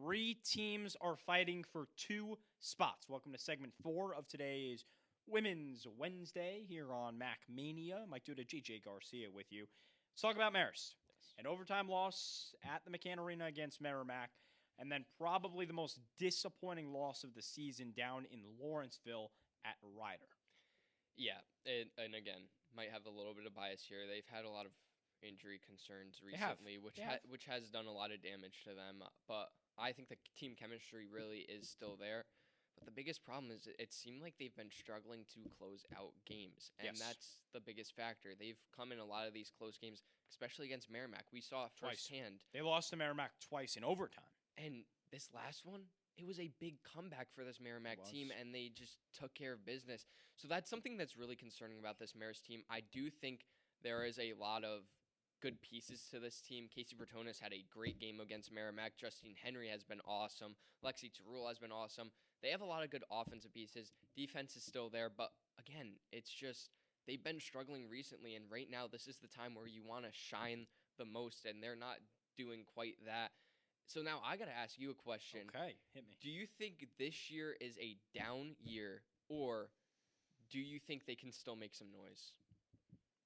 3 teams are fighting for 2 spots. Welcome to segment 4 of today's Women's Wednesday here on MAAC Mania. Mike Duda, JJ Garcia with you. Let's talk about Marist. An overtime loss at the McCann Arena against MAAC, and then probably the most disappointing loss of the season down in Lawrenceville at Ryder. Yeah, and again, might have a little bit of bias here. They've had a lot of injury concerns recently, which has done a lot of damage to them. But I think the team chemistry really is still there. But the biggest problem is it seemed like they've been struggling to close out games, and that's the biggest factor. They've come in a lot of these close games, especially against MAAC. We saw it firsthand. They lost to MAAC twice in overtime. And this last one, it was a big comeback for this MAAC team, and they just took care of business. So that's something that's really concerning about this Marist team. I do think there is a lot of good pieces to this team. Casey Bertonis had a great game against MAAC. Justine Henry has been awesome. Lexi Terrell has been awesome. They have a lot of good offensive pieces. Defense is still there, but again, it's just they've been struggling recently, and right now this is the time where you want to shine the most, and they're not doing quite that. So now I got to ask you a question. Okay, hit me. Do you think this year is a down year, or do you think they can still make some noise?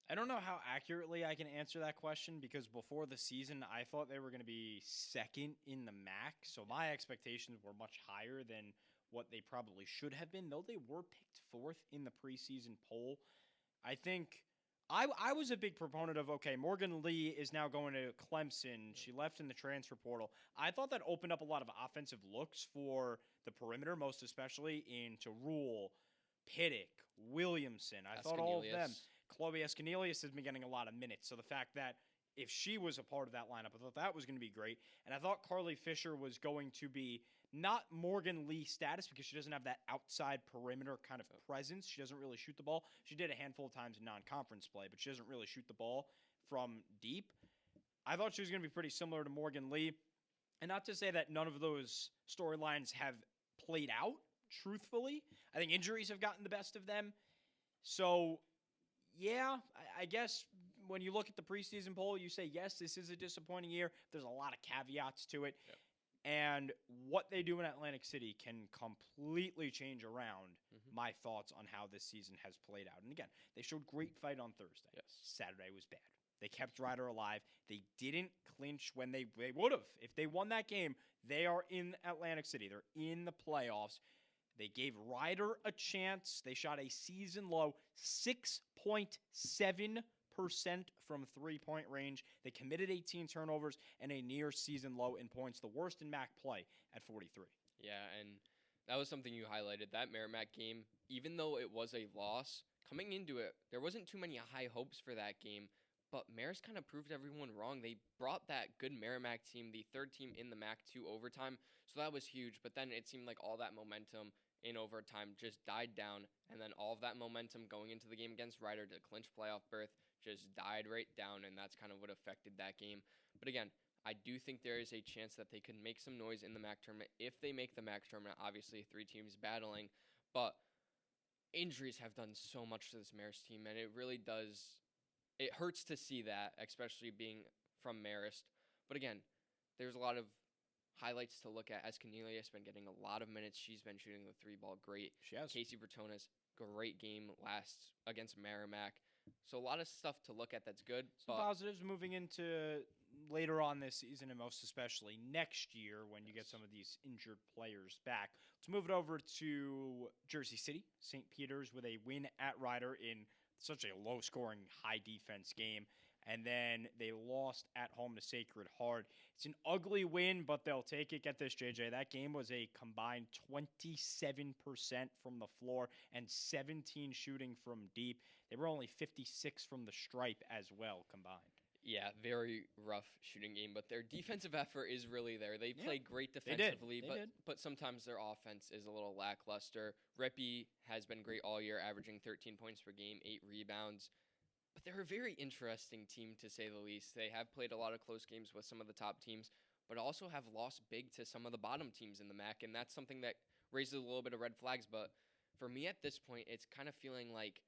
I don't know how accurately I can answer that question because before the season, I thought they were going to be second in the MAAC. So my expectations were much higher than what they probably should have been, though they were picked 4th in the preseason poll. I think I was a big proponent of, okay, Morgan Lee is now going to Clemson. She left in the transfer portal. I thought that opened up a lot of offensive looks for the perimeter, most especially into Rule, Piddick, Williamson. I thought all of them. Chloe Escanelius has been getting a lot of minutes. So the fact that if she was a part of that lineup, I thought that was going to be great. And I thought Carly Fisher was going to be not Morgan Lee status because she doesn't have that outside perimeter kind of presence. She doesn't really shoot the ball. She did a handful of times in non-conference play, but she doesn't really shoot the ball from deep. I thought she was going to be pretty similar to Morgan Lee. And not to say that none of those storylines have played out, truthfully. I think injuries have gotten the best of them. So yeah, I guess when you look at the preseason poll, you say, yes, this is a disappointing year. There's a lot of caveats to it. Yep. And what they do in Atlantic City can completely change around my thoughts on how this season has played out. And again, they showed great fight on Thursday. Yes. Saturday was bad. They kept Ryder alive. They didn't clinch when they would have. If they won that game, they are in Atlantic City. They're in the playoffs. They gave Ryder a chance. They shot a season-low 6.7% from three-point range. They committed 18 turnovers and a near-season low in points, the worst in MAAC play at 43. Yeah, and that was something you highlighted. That MAAC game, even though it was a loss, coming into it, there wasn't too many high hopes for that game, but Marist kind of proved everyone wrong. They brought that good MAAC team, the third team in the MAAC, to overtime, so that was huge. But then it seemed like all that momentum in overtime just died down, and then all of that momentum going into the game against Ryder to clinch playoff berth just died right down, and that's kind of what affected that game. But again, I do think there is a chance that they could make some noise in the MAAC tournament. If they make the MAAC tournament, obviously 3 teams battling, but injuries have done so much to this Marist team, and it really does. It hurts to see that, especially being from Marist. But again, there's a lot of highlights to look at. Escanilla has been getting a lot of minutes. She's been shooting the 3-ball great. She has. Casey Bertonis, great game last against MAAC. So a lot of stuff to look at that's good. Some positives moving into later on this season and most especially next year when you get some of these injured players back. Let's move it over to Jersey City. St. Peter's with a win at Ryder in such a low-scoring, high-defense game. And then they lost at home to Sacred Heart. It's an ugly win, but they'll take it. Get this, JJ. That game was a combined 27% from the floor and 17 shooting from deep. They were only 56 from the stripe as well combined. Yeah, very rough shooting game, but their defensive effort is really there. They played great defensively, but sometimes their offense is a little lackluster. Rippey has been great all year, averaging 13 points per game, 8 rebounds. But they're a very interesting team, to say the least. They have played a lot of close games with some of the top teams, but also have lost big to some of the bottom teams in the MAAC, and that's something that raises a little bit of red flags. But for me at this point, it's kind of feeling like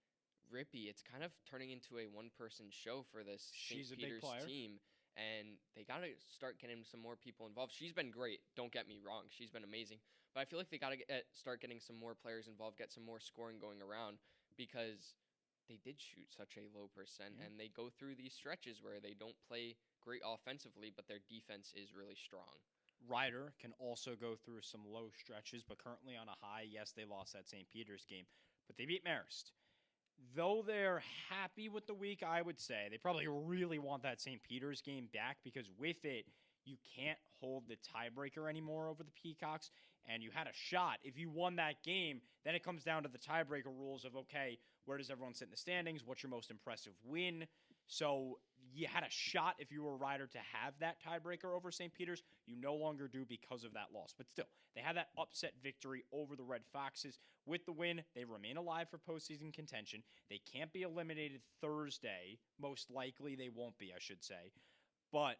Rippey, it's kind of turning into a one-person show for this St. Peter's team. and they got to start getting some more people involved. She's been great. Don't get me wrong. She's been amazing. But I feel like they got to start getting some more players involved, get some more scoring going around, because they did shoot such a low percent, and they go through these stretches where they don't play great offensively, but their defense is really strong. Ryder can also go through some low stretches, but currently on a high. Yes, they lost that St. Peter's game, but they beat Marist. Though they're happy with the week, I would say, they probably really want that St. Peter's game back, because with it, you can't hold the tiebreaker anymore over the Peacocks, and you had a shot. If you won that game, then it comes down to the tiebreaker rules of, okay, where does everyone sit in the standings? What's your most impressive win? So you had a shot if you were a Ryder to have that tiebreaker over St. Peter's. You no longer do because of that loss. But still, they had that upset victory over the Red Foxes. With the win, they remain alive for postseason contention. They can't be eliminated Thursday. Most likely they won't be, I should say. But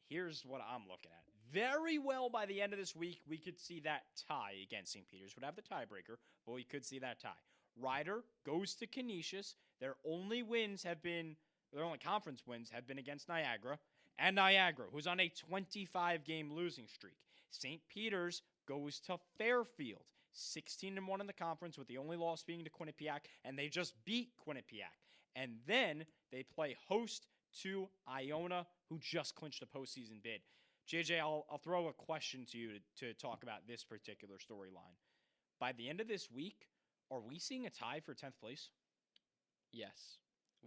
here's what I'm looking at. Very well by the end of this week, we could see that tie against St. Peter's. Would have the tiebreaker, but we could see that tie. Ryder goes to Canisius. Their only conference wins have been against Niagara, and Niagara, who's on a 25-game losing streak. St. Peter's goes to Fairfield, 16-1 in the conference, with the only loss being to Quinnipiac, and they just beat Quinnipiac. And then they play host to Iona, who just clinched a postseason bid. JJ, I'll throw a question to you to talk about this particular storyline. By the end of this week, are we seeing a tie for 10th place? Yes.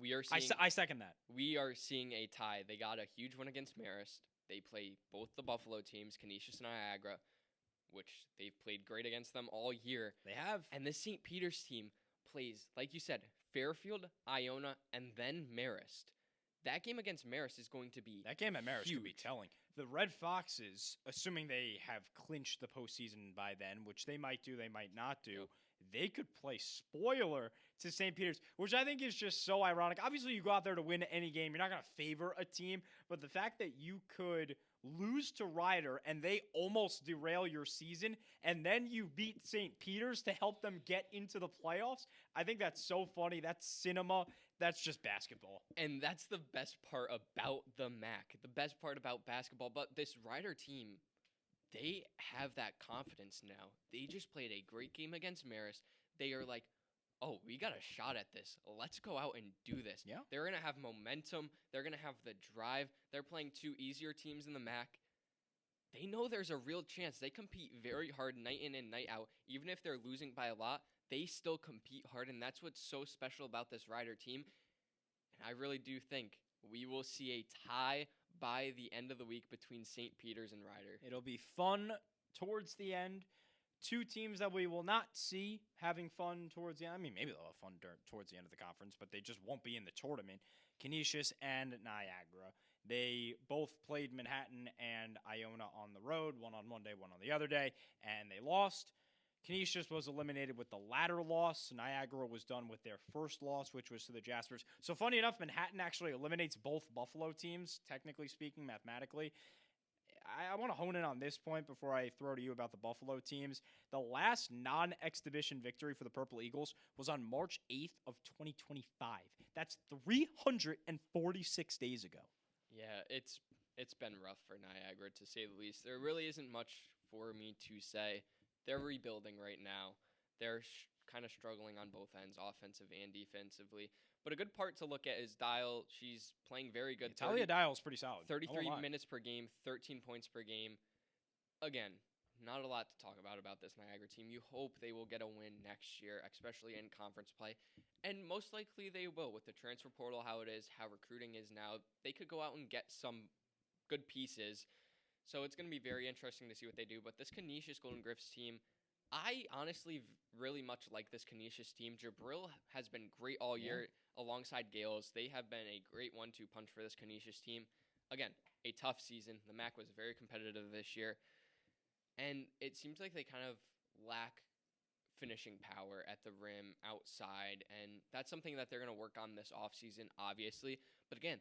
We are seeing, I second that. We are seeing a tie. They got a huge win against Marist. They play both the Buffalo teams, Canisius and Niagara, which they've played great against them all year. They have. And the St. Peter's team plays, like you said, Fairfield, Iona, and then Marist. That game against Marist is going to be That game at Marist huge. could be telling. The Red Foxes, assuming they have clinched the postseason by then, which they might do, they might not do, they could play spoiler to St. Peter's, which I think is just so ironic. Obviously, you go out there to win any game. You're not going to favor a team, but the fact that you could lose to Ryder and they almost derail your season, and then you beat St. Peter's to help them get into the playoffs, I think that's so funny. That's cinema. That's just basketball. And that's the best part about the MAAC, the best part about basketball. But this Ryder team, they have that confidence now. They just played a great game against Marist. They are like, oh, we got a shot at this. Let's go out and do this. Yeah. They're going to have momentum. They're going to have the drive. They're playing two easier teams in the MAAC. They know there's a real chance. They compete very hard night in and night out. Even if they're losing by a lot, they still compete hard, and that's what's so special about this Ryder team. And I really do think we will see a tie by the end of the week between St. Peter's and Ryder. It'll be fun towards the end. Two teams that we will not see having fun towards the end. I mean, maybe they'll have fun towards the end of the conference, but they just won't be in the tournament. Canisius and Niagara. They both played Manhattan and Iona on the road, one on one day, one on the other day, and they lost. Canisius was eliminated with the latter loss. Niagara was done with their first loss, which was to the Jaspers. So funny enough, Manhattan actually eliminates both Buffalo teams, technically speaking, mathematically. I want to hone in on this point before I throw to you about the Buffalo teams. The last non-exhibition victory for the Purple Eagles was on March 8th of 2025. That's 346 days ago. Yeah, it's been rough for Niagara, to say the least. There really isn't much for me to say. They're rebuilding right now. They're kind of struggling on both ends, offensive and defensively. But a good part to look at is Dial. She's playing very good. Talia Dial's pretty solid. 33 minutes per game, 13 points per game. Again, not a lot to talk about this Niagara team. You hope they will get a win next year, especially in conference play. And most likely they will, with the transfer portal, how it is, how recruiting is now. They could go out and get some good pieces. So it's going to be very interesting to see what they do. But this Canisius Golden Griffs team, I honestly really much like this Canisius team. Jabril has been great all year alongside Gales. They have been a great 1-2 punch for this Canisius team. Again, a tough season. The MAAC was very competitive this year. And it seems like they kind of lack finishing power at the rim outside. And that's something that they're going to work on this offseason, obviously. But again,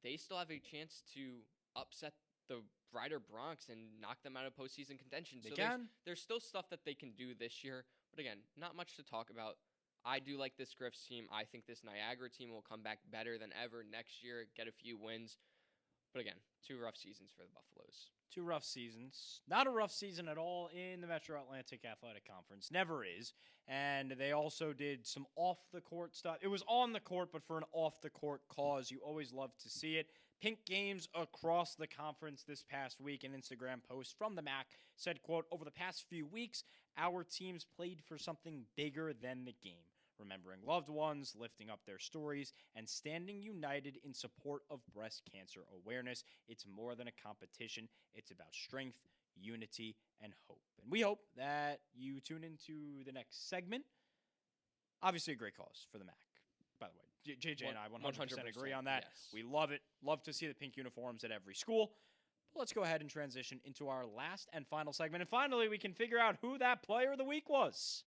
they still have a chance to upset the Ryder Bronx and knock them out of postseason contention. They can. There's still stuff that they can do this year. But again, not much to talk about. I do like this Griffs team. I think this Niagara team will come back better than ever next year, get a few wins. But again, 2 rough seasons for the Buffaloes. 2 rough seasons. Not a rough season at all in the Metro Atlantic Athletic Conference. Never is. And they also did some off-the-court stuff. It was on the court, but for an off-the-court cause. You always love to see it. Pink games across the conference this past week. An Instagram post from the MAAC said, quote, "Over the past few weeks, our teams played for something bigger than the game. Remembering loved ones, lifting up their stories, and standing united in support of breast cancer awareness. It's more than a competition. It's about strength, unity, and hope." And we hope that you tune into the next segment. Obviously, a great cause for the MAAC, by the way. JJ and I 100% agree on that. Yes. We love it. Love to see the pink uniforms at every school. But let's go ahead and transition into our last and final segment. And finally, we can figure out who that player of the week was.